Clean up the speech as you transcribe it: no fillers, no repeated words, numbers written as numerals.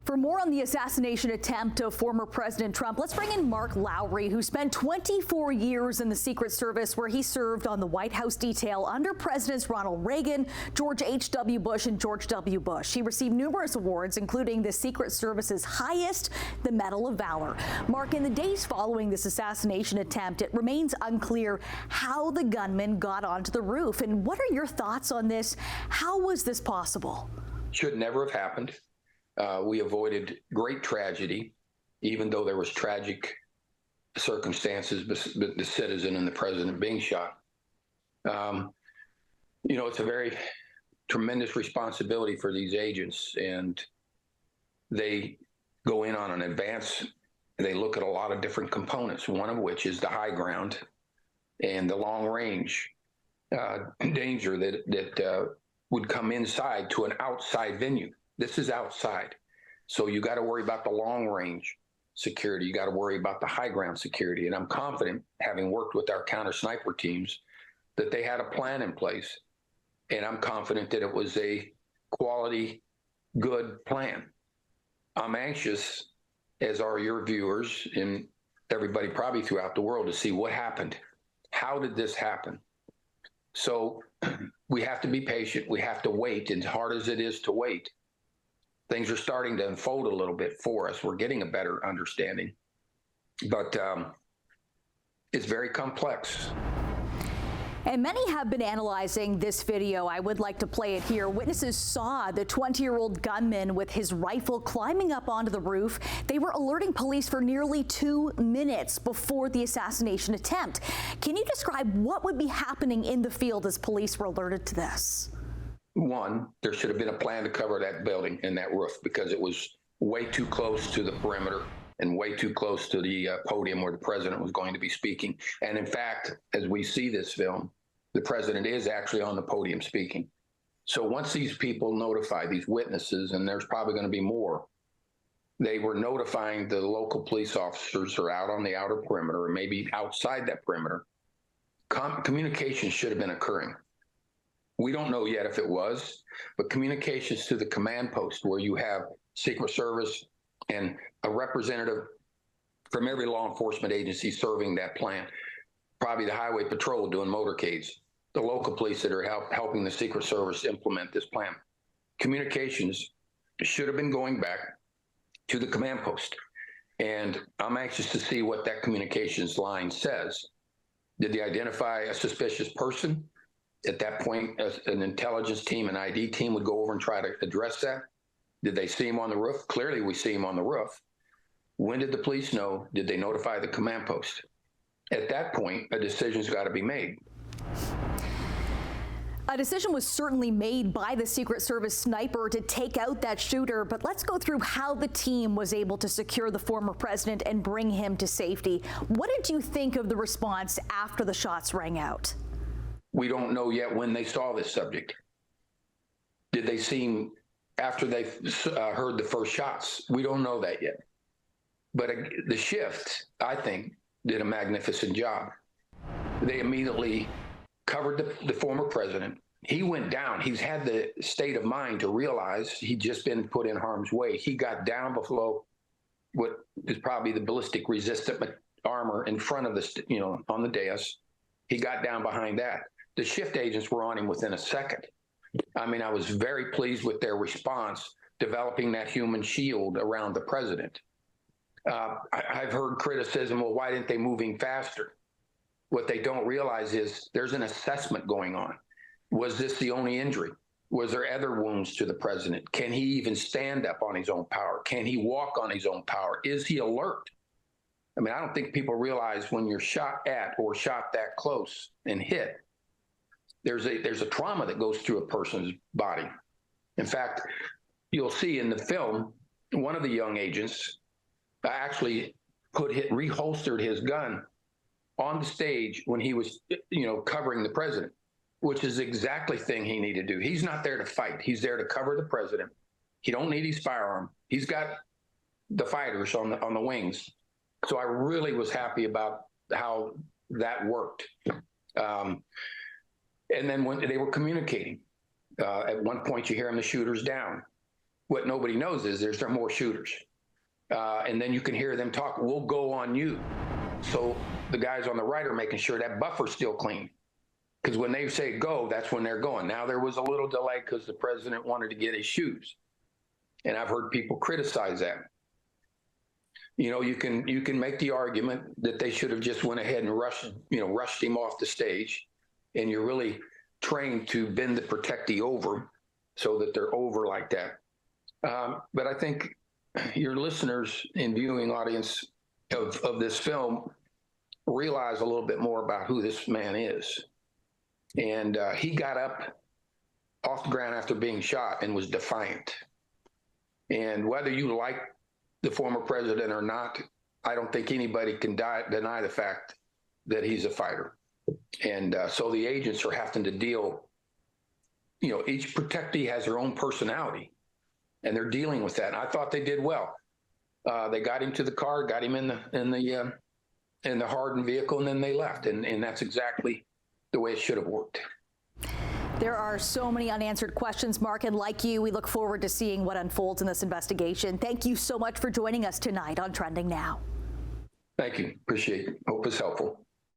For more on the assassination attempt of former President Trump, let's bring in Mark Lowery, who spent 24 years in the Secret Service, where he served on the White House detail under Presidents Ronald Reagan, George H.W. Bush, and George W. Bush. He received numerous awards, including the Secret Service's highest, the Medal of Valor. Mark, in the days following this assassination attempt, it remains unclear how the gunman got onto the roof. And what are your thoughts on this? How was this possible? Should never have happened. We avoided great tragedy, even though there was tragic circumstances, the citizen and the president being shot. It's a very tremendous responsibility for these agents, and they go in on an advance. They look at a lot of different components, one of which is the high ground and the long range danger that would come inside to an outside venue. This is outside. So you got to worry about the long range security. You got to worry about the high ground security. And I'm confident, having worked with our counter sniper teams, that they had a plan in place. And I'm confident that it was a quality, good plan. I'm anxious, as are your viewers and everybody probably throughout the world, to see what happened. How did this happen? So we have to be patient. We have to wait. And as hard as it is to wait, things are starting to unfold a little bit for us. We're getting a better understanding, but it's very complex. And many have been analyzing this video. I would like to play it here. Witnesses saw the 20-year-old gunman with his rifle climbing up onto the roof. They were alerting police for nearly 2 minutes before the assassination attempt. Can you describe what would be happening in the field as police were alerted to this? One, there should have been a plan to cover that building and that roof, because it was way too close to the perimeter and way too close to the podium where the president was going to be speaking. And in fact, as we see this film, the president is actually on the podium speaking. So once these people notify these witnesses, and there's probably going to be more, they were notifying the local police officers who are out on the outer perimeter or maybe outside that perimeter. Communication should have been occurring. We don't know yet if it was, but communications to the command post, where you have Secret Service and a representative from every law enforcement agency serving that plan, probably the Highway Patrol doing motorcades, the local police that are helping the Secret Service implement this plan. Communications should have been going back to the command post. And I'm anxious to see what that communications line says. Did they identify a suspicious person? At that point, an intelligence team, an ID team would go over and try to address that. Did they see him on the roof? Clearly, we see him on the roof. When did the police know? Did they notify the command post? At that point, a decision's got to be made. A decision was certainly made by the Secret Service sniper to take out that shooter, but let's go through how the team was able to secure the former president and bring him to safety. What did you think of the response after the shots rang out? We don't know yet when they saw this subject. Did they see him after they heard the first shots? We don't know that yet. But the shift, I think, did a magnificent job. They immediately covered the former president. He went down. He's had the state of mind to realize he'd just been put in harm's way. He got down below what is probably the ballistic resistant armor in front of the, on the dais. He got down behind that. The shift agents were on him within a second. I mean, I was very pleased with their response, developing that human shield around the president. I've heard criticism, well, why didn't they move him faster? What they don't realize is there's an assessment going on. Was this the only injury? Was there other wounds to the president? Can he even stand up on his own power? Can he walk on his own power? Is he alert? I mean, I don't think people realize when you're shot at or shot that close and hit, there's a trauma that goes through a person's body. In fact, you'll see in the film, one of the young agents actually reholstered his gun on the stage when he was, covering the president, which is exactly the thing he needed to do. He's not there to fight. He's there to cover the president. He don't need his firearm. He's got the fighters on the wings. So I really was happy about how that worked. And then when they were communicating, at one point you hear him, the shooter's down. what nobody knows is there are more shooters. And then you can hear them talk, we'll go on you. So the guys on the right are making sure that buffer's still clean. Because when they say go, that's when they're going. Now there was a little delay because the president wanted to get his shoes. And I've heard people criticize that. You know, you can make the argument that they should have just went ahead and rushed him off the stage. And you're really trained to bend the protectee over so that they're over like that. But I think your listeners and viewing audience of this film realize a little bit more about who this man is. And he got up off the ground after being shot and was defiant. And whether you like the former president or not, I don't think anybody can deny the fact that he's a fighter. And so the agents are having to deal, you know, each protectee has their own personality, and they're dealing with that. And I thought they did well. They got him to the car, got him in the hardened vehicle, and then they left. And that's exactly the way it should have worked. There are so many unanswered questions, Mark, and like you, we look forward to seeing what unfolds in this investigation. Thank you so much for joining us tonight on Trending Now. Thank you. Appreciate it. Hope it's helpful.